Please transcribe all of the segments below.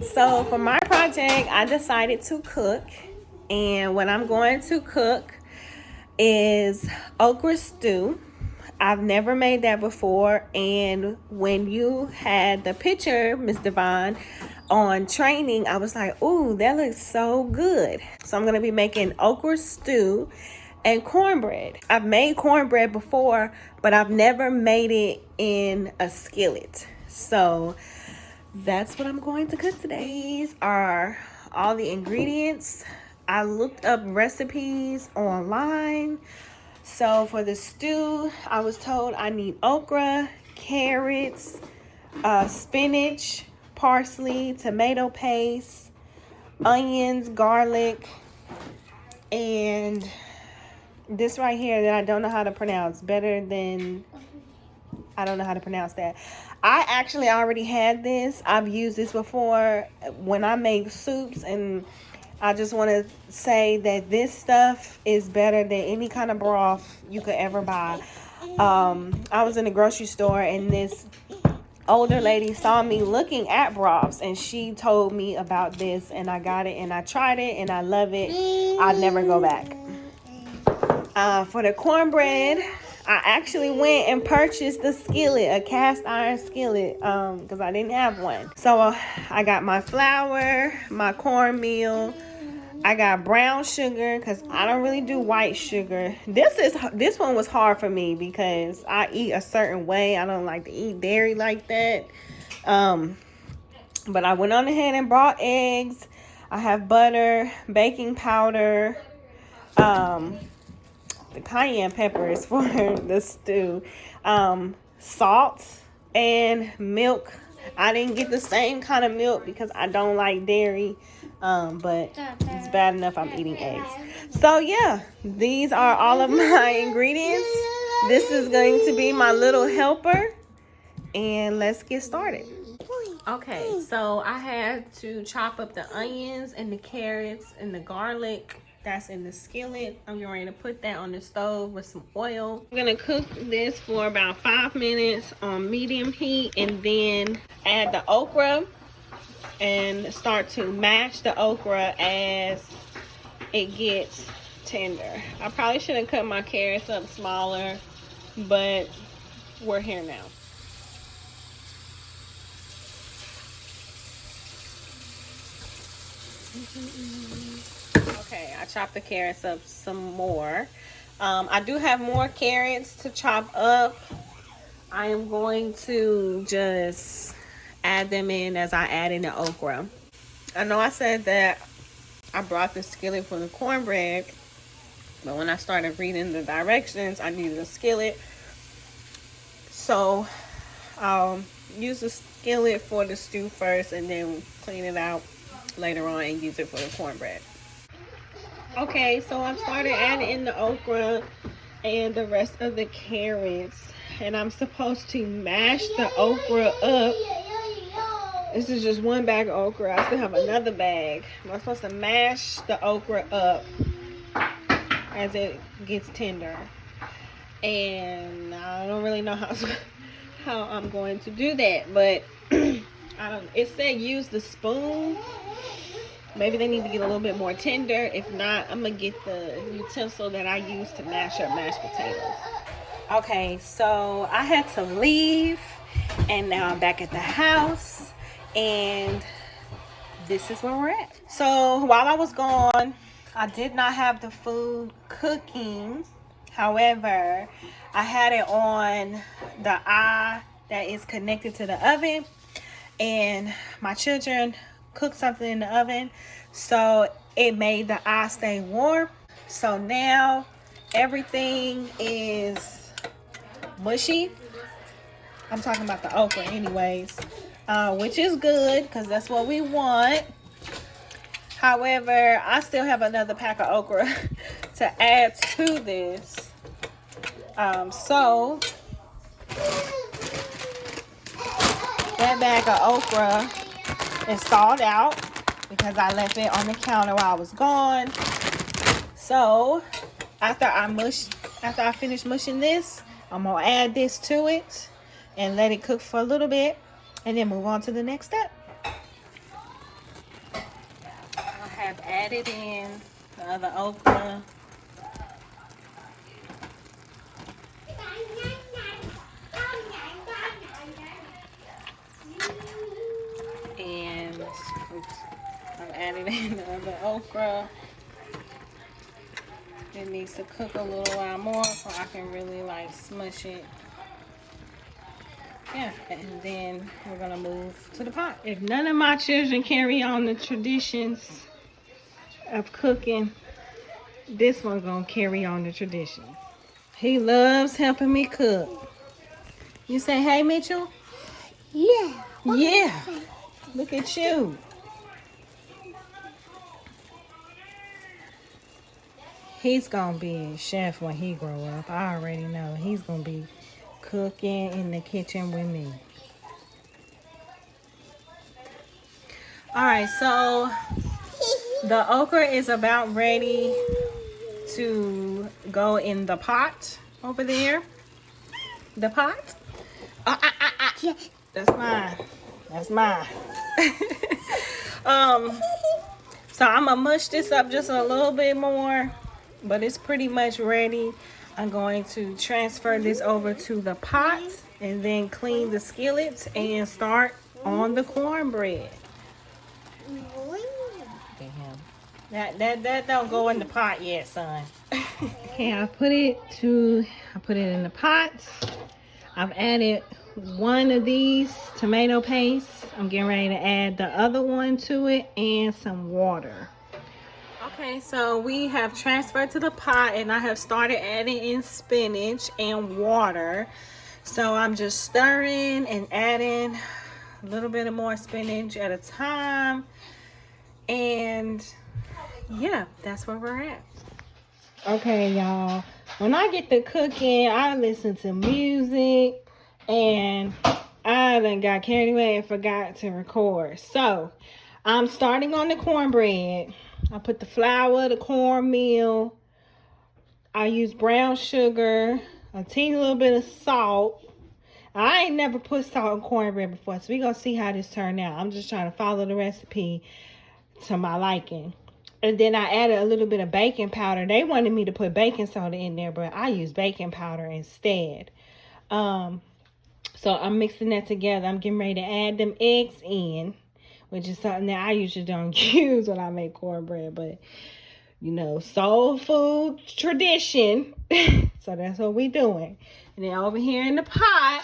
So for my project, I decided to cook, and what I'm going to cook is okra stew. I've never made that before, and when you had the picture, Miss Divine, on training, I was like, ooh, that looks so good. So I'm gonna be making okra stew and cornbread. I've made cornbread before, but I've never made it in a skillet. So that's what I'm going to cook today. These are all the ingredients. I looked up recipes online. So for the stew, I was told I need okra, carrots, spinach, parsley, tomato paste, onions, garlic, and this right here that I don't know how to pronounce. I don't know how to pronounce that. I actually already had this. I've used this before when I make soups, and I just want to say that this stuff is better than any kind of broth you could ever buy. I was in the grocery store, and this older lady saw me looking at broths, and she told me about this, and I got it, and I tried it, and I love it. I'd never go back. For the cornbread, I actually went and purchased the skillet, a cast iron skillet, because I didn't have one. So I got my flour, my cornmeal. I got brown sugar because I don't really do white sugar. This one was hard for me because I eat a certain way. I don't like to eat dairy like that. But I went on ahead and bought eggs. I have butter, baking powder, the cayenne peppers for the stew, salt, and milk. I didn't get the same kind of milk because I don't like dairy, but it's bad enough I'm eating eggs. So yeah, these are all of my ingredients. This is going to be my little helper, and let's get started. Okay, so I had to chop up the onions and the carrots and the garlic that's in the skillet. I'm going to put that on the stove with some oil. I'm going to cook this for about 5 minutes on medium heat, and then add the okra and start to mash the okra as it gets tender. I probably should have cut my carrots up smaller, but we're here now. Okay, I chopped the carrots up some more. I do have more carrots to chop up. I am going to just add them in as I add in the okra. I know I said that I brought the skillet for the cornbread, but when I started reading the directions, I needed a skillet. So I'll use the skillet for the stew first and then clean it out later on and use it for the cornbread. Okay, so I've started adding in the okra and the rest of the carrots, and I'm supposed to mash the okra up. This is just one bag of okra. I still have another bag. I'm supposed to mash the okra up as it gets tender, and I don't really know how I'm going to do that, but it said use the spoon. Maybe they need to get a little bit more tender. If not, I'm gonna get the utensil that I use to mash up mashed potatoes. Okay, so I had to leave, and now I'm back at the house, and this is where we're at. So while I was gone, I did not have the food cooking. However, I had it on the eye that is connected to the oven, and my children cooked something in the oven, so it made the eye stay warm. So now everything is mushy. I'm talking about the okra anyways, which is good because that's what we want. However, I still have another pack of okra to add to this. So that bag of okra is thawed out because I left it on the counter while I was gone. So after I finish mushing this, I'm gonna add this to it and let it cook for a little bit, and then move on to the next step. have added in the other okra. And oops, I've added in the other okra. It needs to cook a little while more so I can really like smush it. Yeah, and then we're gonna move to the pot. If none of my children carry on the traditions of cooking, this one's gonna carry on the tradition. He loves helping me cook. You say, hey, Mitchell? Yeah. Yeah. Look at you. He's gonna be a chef when he grow up. I already know. He's gonna be cooking in the kitchen with me. All right, so the okra is about ready to go in the pot over there. The pot? That's mine. That's mine. So I'm gonna mush this up just a little bit more, but it's pretty much ready. I'm going to transfer this over to the pot and then clean the skillet and start on the cornbread. That don't go in the pot yet, son. Okay, I put it in the pot. I've added one of these tomato paste. I'm getting ready to add the other one to it and some water. Okay, so we have transferred to the pot and I have started adding in spinach and water. So I'm just stirring and adding a little bit of more spinach at a time. And yeah, that's where we're at. Okay, y'all. When I get to cooking, I listen to music and I done got carried away and forgot to record. So I'm starting on the cornbread. I put the flour, the cornmeal. I use brown sugar, a teeny little bit of salt. I ain't never put salt in cornbread before, so we're going to see how this turned out. I'm just trying to follow the recipe to my liking. And then I added a little bit of baking powder. They wanted me to put baking soda in there, but I use baking powder instead. So I'm mixing that together. I'm getting ready to add them eggs in, which is something that I usually don't use when I make cornbread, but you know, soul food tradition. So that's what we doing. And then over here in the pot,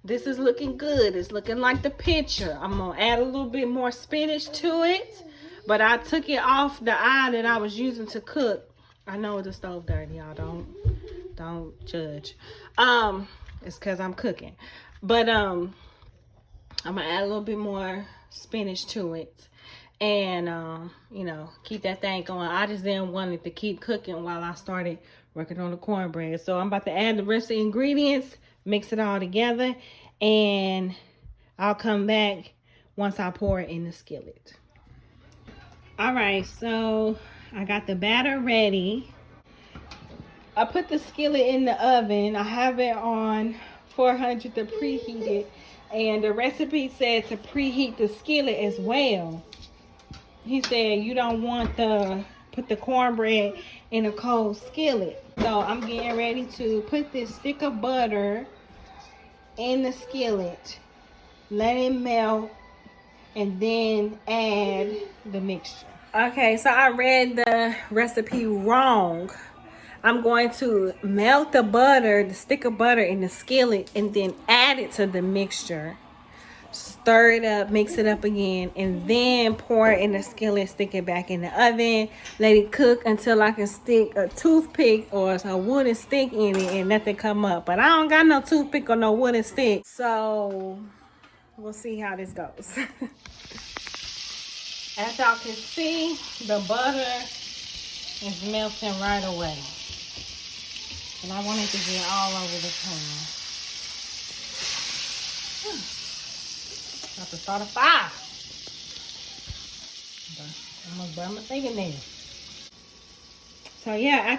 this is looking good. It's looking like the picture. I'm gonna add a little bit more spinach to it, but I took it off the eye that I was using to cook. I know the stove dirty, y'all. Don't judge. It's because I'm cooking. But I'm gonna add a little bit more spinach to it. And you know, keep that thing going. I just didn't want it to keep cooking while I started working on the cornbread. So I'm about to add the rest of the ingredients, mix it all together, and I'll come back once I pour it in the skillet. All right, so I got the batter ready. I put the skillet in the oven. I have it on 400 to preheat it, and the recipe said to preheat the skillet as well. He said you don't want to put the cornbread in a cold skillet. So I'm getting ready to put this stick of butter in the skillet, let it melt, and then add the mixture. Okay, so I read the recipe wrong. I'm going to melt the butter, the stick of butter in the skillet, and then add it to the mixture. Stir it up, mix it up again, and then pour it in the skillet, stick it back in the oven, let it cook until I can stick a toothpick or a wooden stick in it and nothing come up. But I don't got no toothpick or no wooden stick, so we'll see how this goes. As y'all can see, the butter is melting right away. And I want it to get all over the pan. About to start a fire. I'm gonna burn my fingernail. So yeah,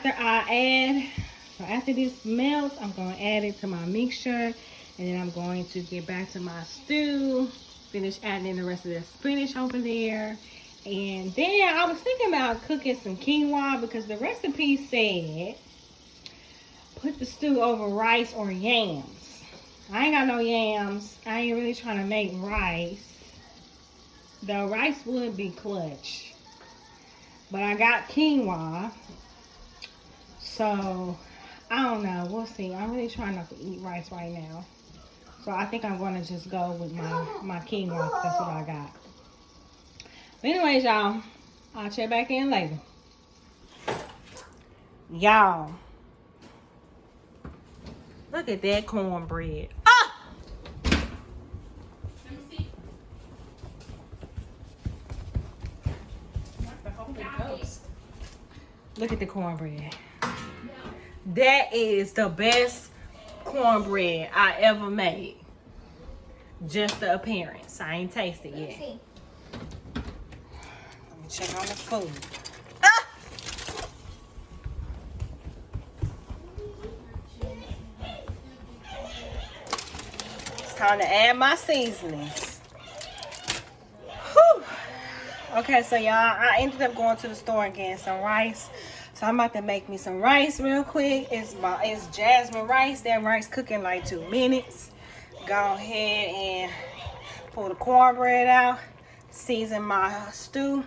after this melts, I'm gonna add it to my mixture, and then I'm going to get back to my stew, finish adding in the rest of the spinach over there, And then I was thinking about cooking some quinoa because the recipe said put the stew over rice or yams. I ain't got no yams. I ain't really trying to make rice. The rice would be clutch. But I got quinoa. So, I don't know. We'll see. I'm really trying not to eat rice right now. So, I think I'm going to just go with my quinoa. That's what I got. But anyways, y'all. I'll check back in later. Y'all. Look at that cornbread. Ah! Let me see. Look at the cornbread. That is the best cornbread I ever made. Just the appearance. I ain't tasted yet. Let me check on the food. Ah! It's time to add my seasonings. Whew. Okay, so y'all, I ended up going to the store and getting some rice. So I'm about to make me some rice real quick. It's jasmine rice. That rice cooking like 2 minutes. Go ahead and pull the cornbread out. Season my stew.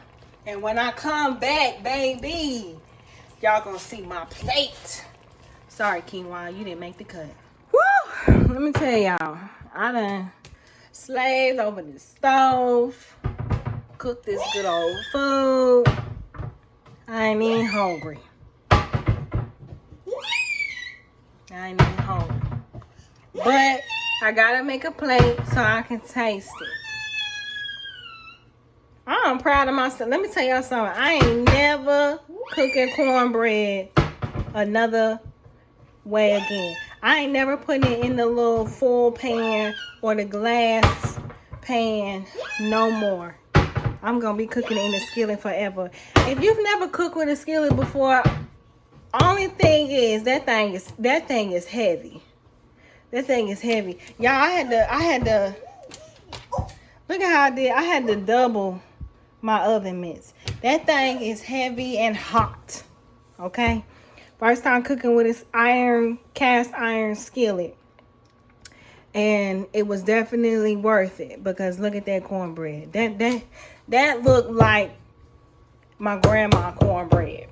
And when I come back, baby, y'all gonna see my plate. Sorry, quinoa, you didn't make the cut. Woo! Let me tell y'all, I done slaved over the stove. Cook this good old food. I ain't even hungry. But I gotta make a plate so I can taste it. I'm proud of myself. Let me tell y'all something. I ain't never cooking cornbread another way again. I ain't never putting it in the little full pan or the glass pan no more. I'm gonna be cooking it in the skillet forever. If you've never cooked with a skillet before, only thing is that thing is heavy. That thing is heavy. Y'all, I had to look at how I did. I had to double my oven mitts. That thing is heavy and hot. Okay? First time cooking with this cast iron skillet. And it was definitely worth it because look at that cornbread. That looked like my grandma cornbread.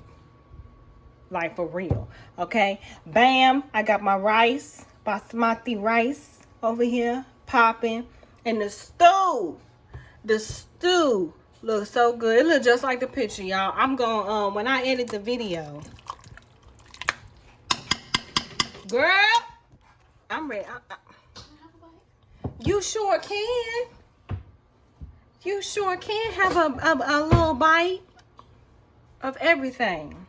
Like for real. Okay? Bam. I got my rice. Basmati rice over here. Popping. And the stew. The stew looks so good. It looks just like the picture, y'all. I'm going when I edit the video. Girl. I'm ready. You sure can. You sure can have a little bite of everything.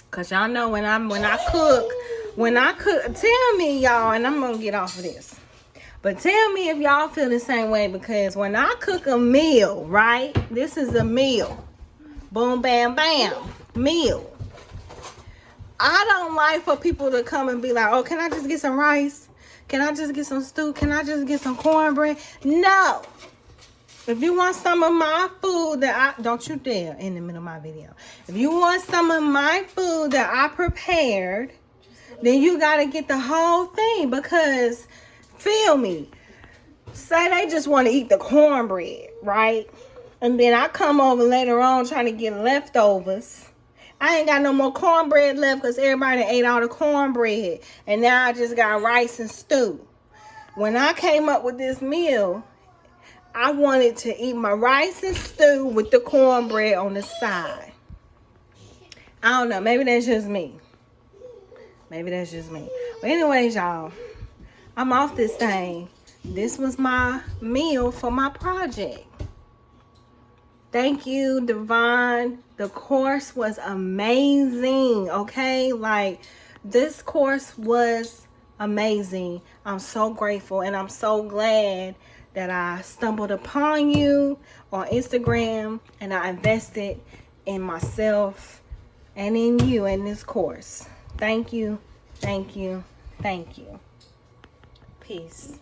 Cause y'all know when I cook, tell me y'all, and I'm gonna get off of this. But tell me if y'all feel the same way, because when I cook a meal, right? This is a meal. Boom, bam, bam. Meal. I don't like for people to come and be like, oh, can I just get some rice? Can I just get some stew? Can I just get some cornbread? No. If you want some of my food that don't you dare in the middle of my video. If you want some of my food that I prepared, then you got to get the whole thing, because feel me. Say they just want to eat the cornbread, right? And then I come over later on trying to get leftovers. I ain't got no more cornbread left because everybody ate all the cornbread. And now I just got rice and stew. When I came up with this meal, I wanted to eat my rice and stew with the cornbread on the side. I don't know. Maybe that's just me. Maybe that's just me. But anyways, y'all, I'm off this thing. This was my meal for my project. Thank you, Divine. The course was amazing, okay? Like, this course was amazing. I'm so grateful, and I'm so glad that I stumbled upon you on Instagram, and I invested in myself and in you in this course. Thank you, thank you, thank you. Peace.